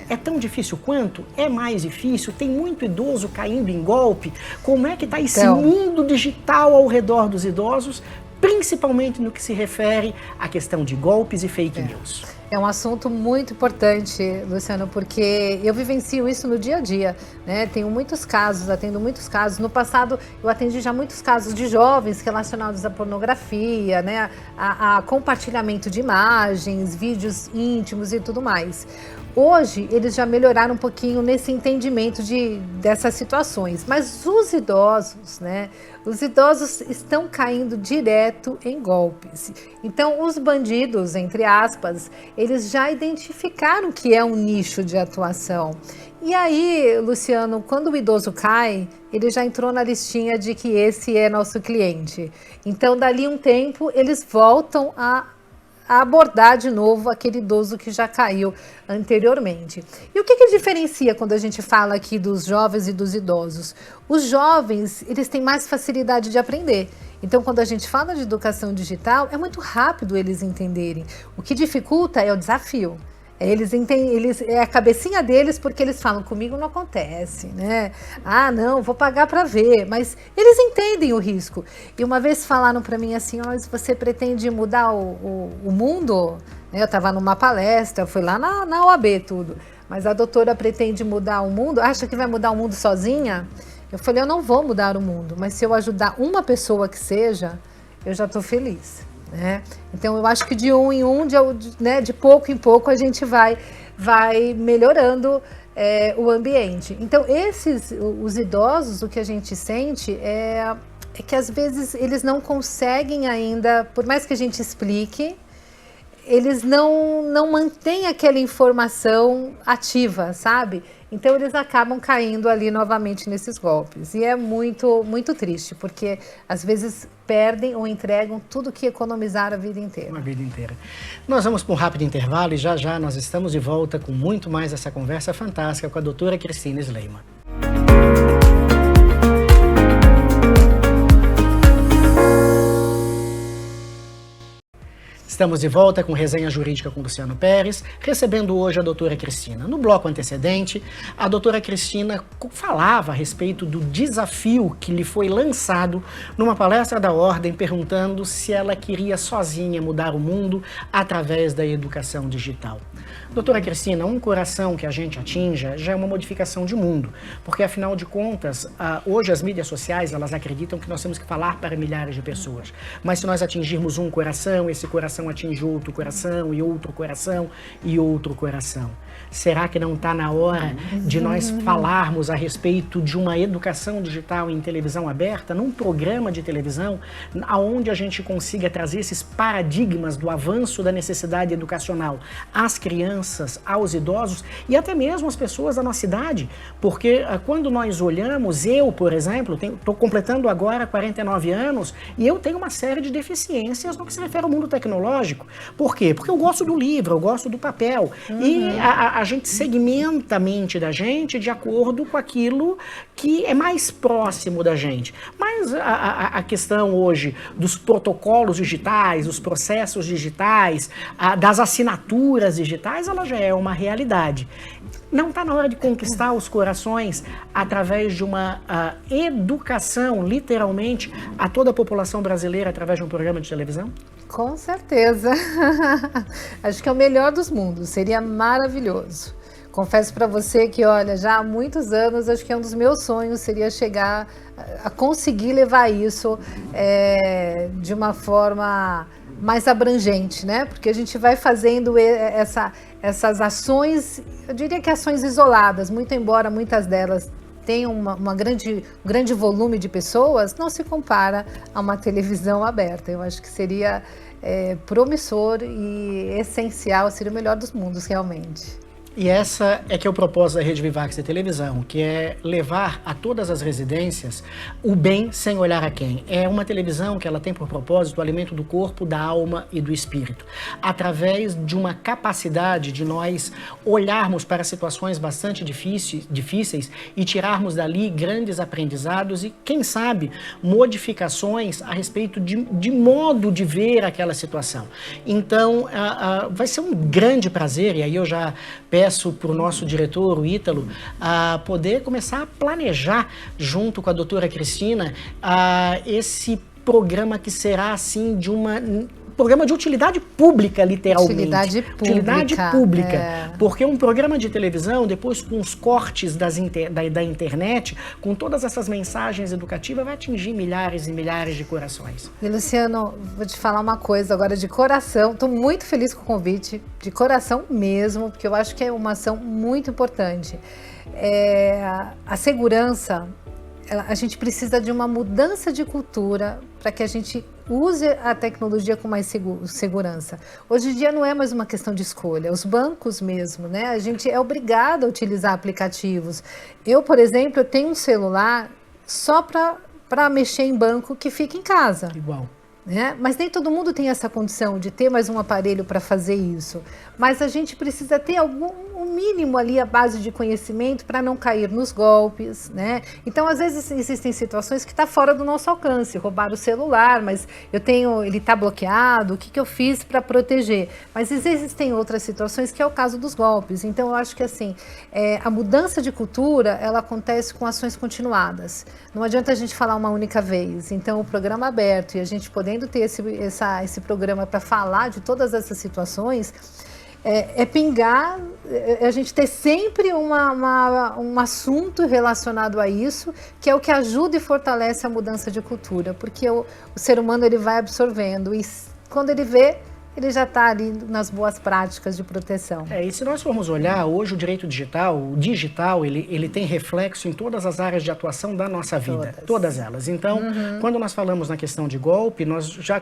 É tão difícil quanto? É mais difícil? Tem muito idoso caindo em golpe? Como é que está esse mundo digital ao redor dos idosos, principalmente no que se refere à questão de golpes e fake news? É um assunto muito importante, Luciano, porque eu vivencio isso no dia a dia, né? Tenho muitos casos, atendo muitos casos. No passado, eu atendi já muitos casos de jovens relacionados à pornografia, né? A compartilhamento de imagens, vídeos íntimos e tudo mais. Hoje, eles já melhoraram um pouquinho nesse entendimento dessas situações, mas os idosos, né? Os idosos estão caindo direto em golpes. Então, os bandidos, entre aspas, eles já identificaram que é um nicho de atuação. E aí, Luciano, quando o idoso cai, ele já entrou na listinha de que esse é nosso cliente. Então, dali um tempo, eles voltam a abordar de novo aquele idoso que já caiu anteriormente. E o que diferencia quando a gente fala aqui dos jovens e dos idosos? Os jovens, eles têm mais facilidade de aprender. Então, quando a gente fala de educação digital, é muito rápido eles entenderem. O que dificulta é o desafio. É a cabecinha deles, porque eles falam, comigo não acontece, né? Ah, não, vou pagar para ver. Mas eles entendem o risco. E uma vez falaram para mim assim, se você pretende mudar o mundo, eu estava numa palestra, fui lá na OAB tudo, mas a doutora pretende mudar o mundo, acha que vai mudar o mundo sozinha? Eu falei, eu não vou mudar o mundo, mas se eu ajudar uma pessoa que seja, eu já estou feliz. Né? Então eu acho que de um em um, de pouco em pouco a gente vai melhorando o ambiente. Então os idosos, o que a gente sente é que às vezes eles não conseguem ainda, por mais que a gente explique, eles não mantêm aquela informação ativa, sabe? Então eles acabam caindo ali novamente nesses golpes. E é muito, muito triste, porque às vezes perdem ou entregam tudo que economizaram a vida inteira. Uma vida inteira. Nós vamos para um rápido intervalo e já nós estamos de volta com muito mais essa conversa fantástica com a doutora Cristina Sleiman. Estamos de volta com Resenha Jurídica com Luciano Pérez, recebendo hoje a doutora Cristina. No bloco antecedente, a doutora Cristina falava a respeito do desafio que lhe foi lançado numa palestra da Ordem, perguntando se ela queria sozinha mudar o mundo através da educação digital. Doutora Cristina, um coração que a gente atinja já é uma modificação de mundo, porque afinal de contas, hoje as mídias sociais, elas acreditam que nós temos que falar para milhares de pessoas, mas se nós atingirmos um coração, esse coração atinge outro coração e outro coração e outro coração. Será que não está na hora de nós falarmos a respeito de uma educação digital em televisão aberta, num programa de televisão, onde a gente consiga trazer esses paradigmas do avanço da necessidade educacional às crianças, aos idosos e até mesmo às pessoas da nossa idade? Porque quando nós olhamos, eu, por exemplo, estou completando agora 49 anos e eu tenho uma série de deficiências no que se refere ao mundo tecnológico. Por quê? Porque eu gosto do livro, eu gosto do papel. E a gente segmenta a mente da gente de acordo com aquilo que é mais próximo da gente. Mas a questão hoje dos protocolos digitais, dos processos digitais, das assinaturas digitais, ela já é uma realidade. Não está na hora de conquistar os corações através de uma educação, literalmente, a toda a população brasileira através de um programa de televisão? Com certeza. Acho que é o melhor dos mundos, seria maravilhoso. Confesso para você que, olha, já há muitos anos, acho que um dos meus sonhos seria chegar a conseguir levar isso de uma forma mais abrangente, né? Porque a gente vai fazendo essas ações, eu diria que ações isoladas, muito embora muitas delas tem um grande volume de pessoas, não se compara a uma televisão aberta. Eu acho que seria promissor e essencial, seria o melhor dos mundos, realmente. E essa é que é o propósito da Rede Vivax de televisão, que é levar a todas as residências o bem sem olhar a quem. É uma televisão que ela tem por propósito o alimento do corpo, da alma e do espírito, através de uma capacidade de nós olharmos para situações bastante difíceis e tirarmos dali grandes aprendizados e, quem sabe, modificações a respeito de modo de ver aquela situação. Então, vai ser um grande prazer, e aí eu já peço para o nosso diretor, o Ítalo, a poder começar a planejar, junto com a doutora Cristina, esse programa que será, assim, programa de utilidade pública, literalmente. Utilidade pública. Porque um programa de televisão, depois com os cortes da internet, com todas essas mensagens educativas, vai atingir milhares e milhares de corações. E, Luciano, vou te falar uma coisa agora de coração. Estou muito feliz com o convite, de coração mesmo, porque eu acho que é uma ação muito importante. A segurança, a gente precisa de uma mudança de cultura para que a gente use a tecnologia com mais segurança. Hoje em dia não é mais uma questão de escolha, os bancos mesmo, né? A gente é obrigado a utilizar aplicativos. Eu, por exemplo, eu tenho um celular só para mexer em banco que fica em casa. Igual. Né? Mas nem todo mundo tem essa condição de ter mais um aparelho para fazer isso. Mas a gente precisa ter um mínimo ali a base de conhecimento para não cair nos golpes, né? Então, às vezes existem situações que está fora do nosso alcance. Roubar o celular, mas ele está bloqueado. O que eu fiz para proteger? Mas existem outras situações que é o caso dos golpes. Então, eu acho que assim, a mudança de cultura, ela acontece com ações continuadas. Não adianta a gente falar uma única vez. Então, o programa aberto e a gente podendo ter esse programa para falar de todas essas situações, pingar, a gente ter sempre um assunto relacionado a isso, que é o que ajuda e fortalece a mudança de cultura, porque o ser humano ele vai absorvendo e quando ele vê, ele já está ali nas boas práticas de proteção. E se nós formos olhar, hoje o direito digital, ele tem reflexo em todas as áreas de atuação da nossa vida, todas elas. Então, quando nós falamos na questão de golpe, nós já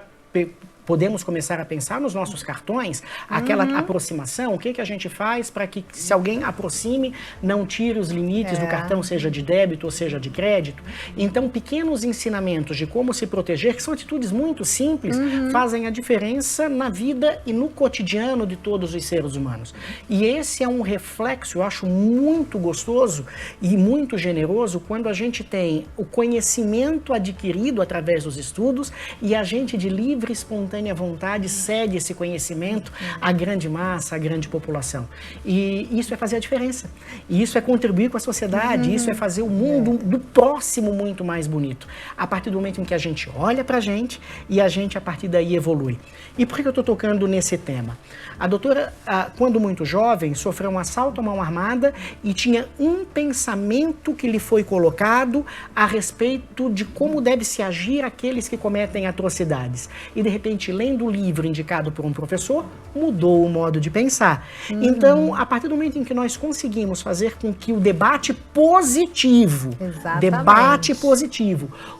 podemos começar a pensar nos nossos cartões, aquela aproximação, o que a gente faz para que, se alguém aproxime, não tire os limites do cartão, seja de débito ou seja de crédito. Então, pequenos ensinamentos de como se proteger, que são atitudes muito simples, fazem a diferença na vida e no cotidiano de todos os seres humanos. E esse é um reflexo, eu acho, muito gostoso e muito generoso quando a gente tem o conhecimento adquirido através dos estudos e a gente, de livre, espontânea vontade, cede esse conhecimento à grande massa, à grande população. E isso é fazer a diferença. E isso é contribuir com a sociedade, isso é fazer o mundo do próximo muito mais bonito. A partir do momento em que a gente olha pra gente e a gente, a partir daí, evolui. E por que eu estou tocando nesse tema? A doutora, quando muito jovem, sofreu um assalto à mão armada e tinha um pensamento que lhe foi colocado a respeito de como deve se agir aqueles que cometem atrocidades. E, de repente, lendo o livro indicado por um professor, mudou o modo de pensar. Então, a partir do momento em que nós conseguimos fazer com que o debate positivo,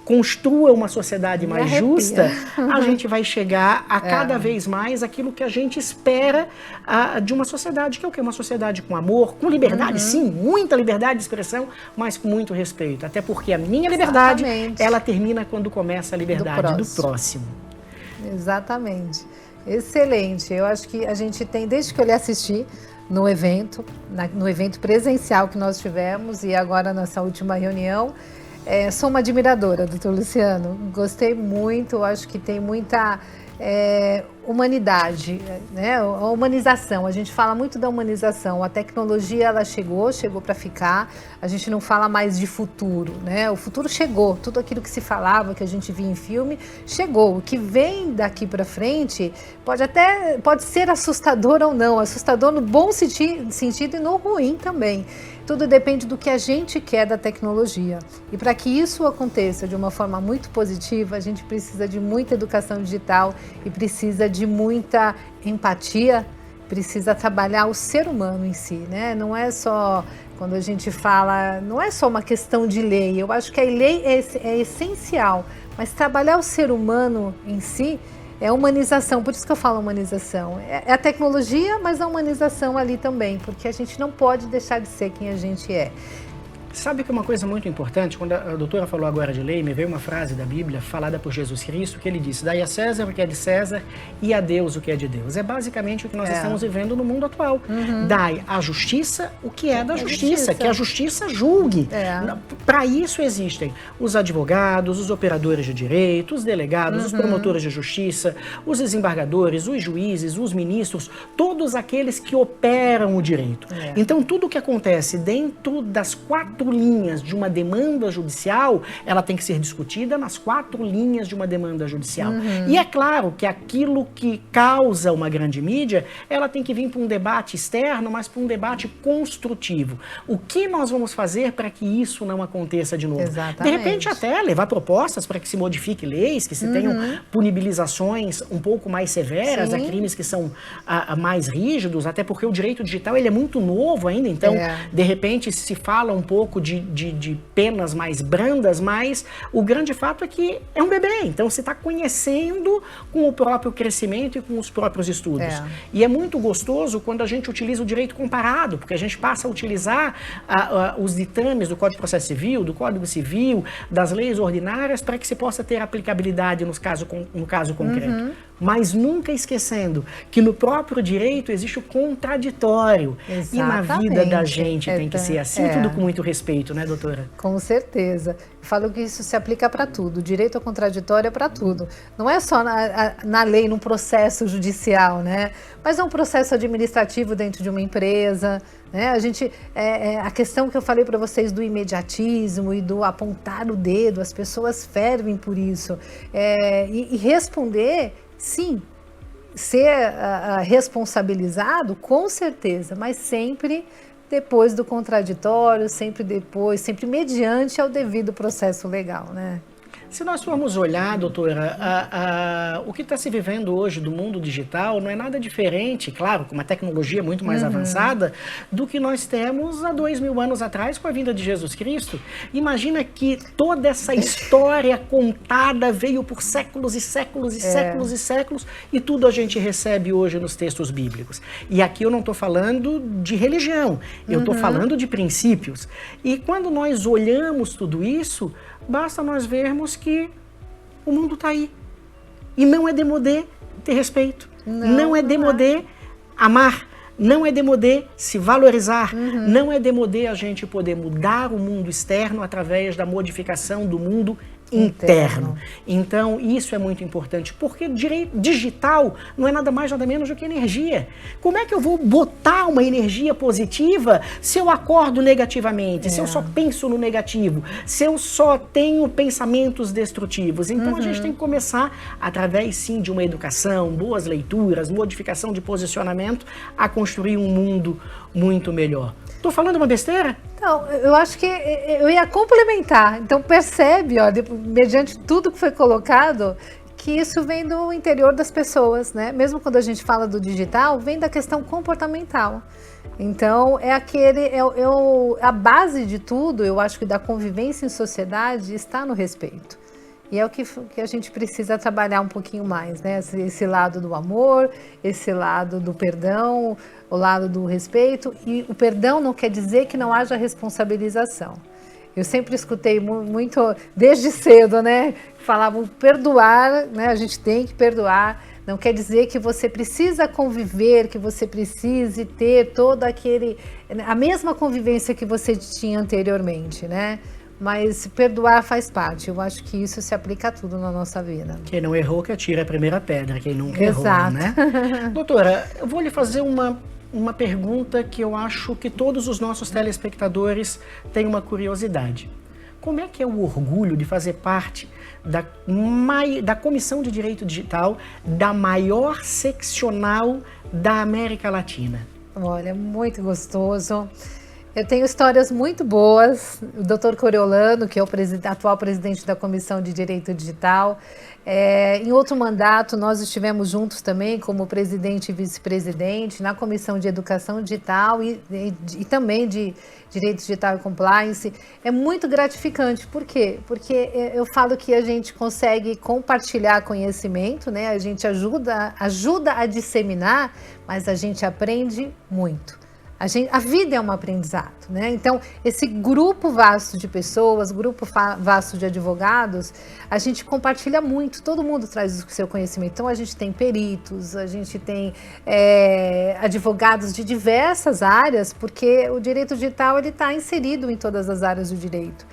construa uma sociedade mais justa, a gente vai chegar a cada vez mais aquilo que a gente espera de uma sociedade, que é o quê? Uma sociedade com amor, com liberdade, sim, muita liberdade de expressão, mas com muito respeito. Até porque a minha liberdade, ela termina quando começa a liberdade do próximo. Exatamente. Excelente. Eu acho que a gente tem, desde que eu lhe assisti no evento presencial que nós tivemos e agora nessa última reunião, sou uma admiradora, doutor Luciano. Gostei muito, acho que tem muita humanidade, né? A humanização, a gente fala muito da humanização, a tecnologia ela chegou para ficar, a gente não fala mais de futuro, né? O futuro chegou, tudo aquilo que se falava, que a gente via em filme, chegou. O que vem daqui para frente pode ser assustador ou não, assustador no bom sentido e no ruim também. Tudo depende do que a gente quer da tecnologia. E para que isso aconteça de uma forma muito positiva, a gente precisa de muita educação digital e precisa de muita empatia, precisa trabalhar o ser humano em si, né? Não é só Quando a gente fala, não é só uma questão de lei, eu acho que a lei é essencial, mas trabalhar o ser humano em si é humanização, por isso que eu falo humanização. É a tecnologia, mas a humanização ali também, porque a gente não pode deixar de ser quem a gente é. Sabe que uma coisa muito importante, quando a doutora falou agora de lei, me veio uma frase da Bíblia falada por Jesus Cristo, que ele disse: dai a César o que é de César e a Deus o que é de Deus. É basicamente o que nós estamos vivendo no mundo atual. Dai à justiça o que é da justiça, que a justiça julgue. Para isso existem os advogados, os operadores de direito, os delegados, os promotores de justiça, os desembargadores, os juízes, os ministros, todos aqueles que operam o direito. Então, tudo o que acontece dentro das 4 linhas de uma demanda judicial, ela tem que ser discutida nas 4 linhas de uma demanda judicial. E é claro que aquilo que causa uma grande mídia, ela tem que vir para um debate externo, mas para um debate construtivo. O que nós vamos fazer para que isso não aconteça de novo? Exatamente. De repente até levar propostas para que se modifique leis, que se tenham punibilizações um pouco mais severas a crimes que são mais rígidos, até porque o direito digital ele é muito novo ainda, então de repente se fala um pouco de penas mais brandas, mas o grande fato é que é um bebê, então você está conhecendo com o próprio crescimento e com os próprios estudos. E é muito gostoso quando a gente utiliza o direito comparado, porque a gente passa a utilizar os ditames do Código de Processo Civil, do Código Civil, das leis ordinárias, para que se possa ter aplicabilidade no caso concreto. Mas nunca esquecendo que no próprio direito existe o contraditório. Exatamente. E na vida da gente tem que ser assim, tudo com muito respeito, né, doutora? Com certeza. Eu falo que isso se aplica para tudo. O direito ao contraditório é para tudo. Não é só na lei, num processo judicial, né? Mas é um processo administrativo dentro de uma empresa, né? A questão que eu falei para vocês do imediatismo e do apontar o dedo, as pessoas fervem por isso. E responder, sim, ser responsabilizado, com certeza, mas sempre depois do contraditório, sempre mediante ao devido processo legal, né? Se nós formos olhar, doutora, o que está se vivendo hoje do mundo digital não é nada diferente, claro, com uma tecnologia muito mais avançada, do que nós temos há 2000 anos atrás com a vinda de Jesus Cristo. Imagina que toda essa história contada veio por séculos e séculos e séculos e séculos, e tudo a gente recebe hoje nos textos bíblicos. E aqui eu não estou falando de religião, eu estou falando de princípios. E quando nós olhamos tudo isso, basta nós vermos que o mundo está aí. E não é demodê ter respeito. Não é demodê amar. Não é demodê se valorizar. Não é demodê a gente poder mudar o mundo externo através da modificação do mundo interno. Então, isso é muito importante, porque direito digital não é nada mais, nada menos do que energia. Como é que eu vou botar uma energia positiva se eu acordo negativamente, se eu só penso no negativo, se eu só tenho pensamentos destrutivos? Então, a gente tem que começar, através, sim, de uma educação, boas leituras, modificação de posicionamento, a construir um mundo muito melhor. Estou falando uma besteira? Não, eu acho que eu ia complementar. Então percebe, ó, mediante tudo que foi colocado, que isso vem do interior das pessoas, né? Mesmo quando a gente fala do digital, vem da questão comportamental. Então a base de tudo, eu acho que da convivência em sociedade está no respeito. E é o que a gente precisa trabalhar um pouquinho mais, né? Esse lado do amor, esse lado do perdão, o lado do respeito. E o perdão não quer dizer que não haja responsabilização. Eu sempre escutei muito, desde cedo, né? Falavam perdoar, né? A gente tem que perdoar. Não quer dizer que você precisa conviver, que você precise ter a mesma convivência que você tinha anteriormente, né? Mas perdoar faz parte. Eu acho que isso se aplica a tudo na nossa vida. Quem não errou, que atire a primeira pedra. Quem nunca errou, né? Doutora, eu vou lhe fazer uma pergunta que eu acho que todos os nossos telespectadores têm uma curiosidade. Como é que é o orgulho de fazer parte da Comissão de Direito Digital da maior seccional da América Latina? Olha, muito gostoso. Eu tenho histórias muito boas. O Dr. Coriolano, que é o atual presidente da Comissão de Direito Digital, em outro mandato nós estivemos juntos também como presidente e vice-presidente na Comissão de Educação Digital e também de Direito Digital e Compliance. É muito gratificante. Por quê? Porque eu falo que a gente consegue compartilhar conhecimento, né? A gente ajuda a disseminar, mas a gente aprende muito. A vida é um aprendizado, né? Então, esse grupo vasto de pessoas, grupo vasto de advogados, a gente compartilha muito, todo mundo traz o seu conhecimento. Então, a gente tem peritos, a gente tem advogados de diversas áreas, porque o direito digital está inserido em todas as áreas do direito.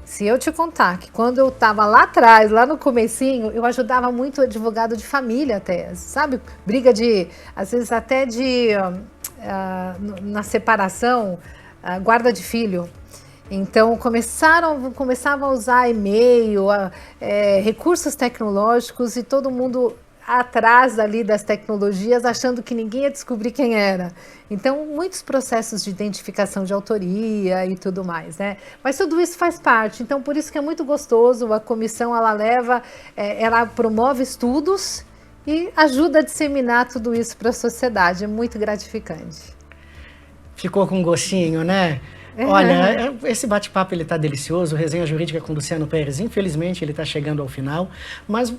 Se eu te contar que quando eu estava lá atrás, lá no comecinho, eu ajudava muito o advogado de família até, sabe? Briga às vezes até na separação, guarda de filho. Então, começavam a usar e-mail, recursos tecnológicos e todo mundo atrás ali das tecnologias, achando que ninguém ia descobrir quem era. Então, muitos processos de identificação de autoria e tudo mais, né? Mas tudo isso faz parte. Então, por isso que é muito gostoso. A comissão, ela promove estudos e ajuda a disseminar tudo isso para a sociedade. É muito gratificante. Ficou com um gostinho, né? Olha, esse bate-papo ele tá delicioso. Resenha Jurídica com Luciano Pérez, infelizmente ele está chegando ao final, mas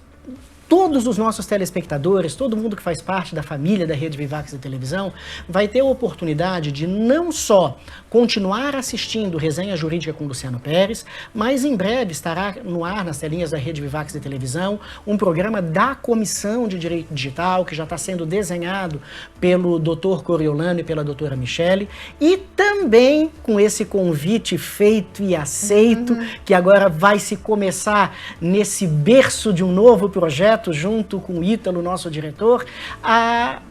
todos os nossos telespectadores, todo mundo que faz parte da família da Rede Vivax de televisão, vai ter a oportunidade de não só continuar assistindo Resenha Jurídica com Luciano Pérez, mas em breve estará no ar, nas telinhas da Rede Vivax de televisão, um programa da Comissão de Direito Digital, que já está sendo desenhado pelo Dr. Coriolano e pela doutora Michele, e também com esse convite feito e aceito, que agora vai se começar nesse berço de um novo projeto, junto com o Ítalo, nosso diretor, a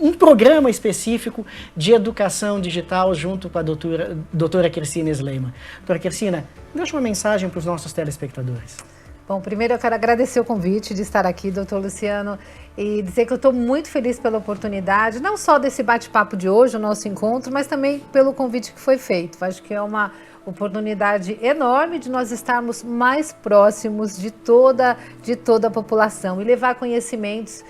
um programa específico de educação digital junto com a doutora Kersina Sleiman. Doutora Kersina, deixa uma mensagem para os nossos telespectadores. Bom, primeiro eu quero agradecer o convite de estar aqui, doutor Luciano, e dizer que eu estou muito feliz pela oportunidade, não só desse bate-papo de hoje, o nosso encontro, mas também pelo convite que foi feito. Acho que é uma oportunidade enorme de nós estarmos mais próximos de toda a população e levar conhecimentos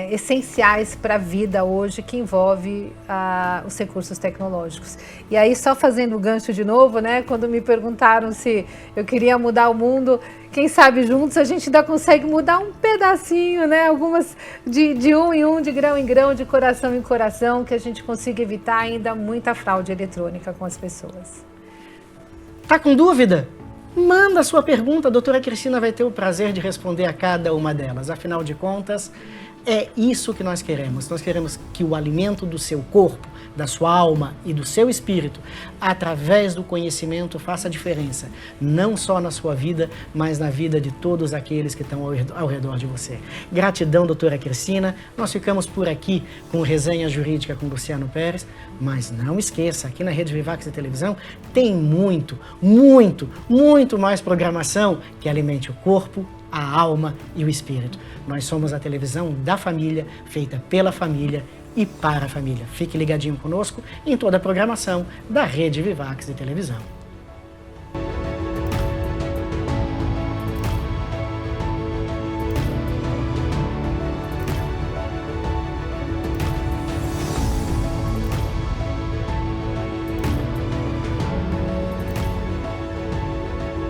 essenciais para a vida hoje, que envolve os recursos tecnológicos. E aí, só fazendo o gancho de novo, né, quando me perguntaram se eu queria mudar o mundo, quem sabe juntos a gente ainda consegue mudar um pedacinho, né, algumas de um em um, de grão em grão, de coração em coração, que a gente consiga evitar ainda muita fraude eletrônica com as pessoas. Tá com dúvida? Manda a sua pergunta, a doutora Kersina vai ter o prazer de responder a cada uma delas. Afinal de contas, é isso que nós queremos. Nós queremos que o alimento do seu corpo, da sua alma e do seu espírito, através do conhecimento, faça a diferença. Não só na sua vida, mas na vida de todos aqueles que estão ao redor de você. Gratidão, doutora Kersina. Nós ficamos por aqui com Resenha Jurídica com Luciano Pérez. Mas não esqueça, aqui na Rede Vivax de televisão tem muito mais programação que alimente o corpo, a alma e o espírito. Nós somos a televisão da família, feita pela família e para a família. Fique ligadinho conosco em toda a programação da Rede Vivax de televisão.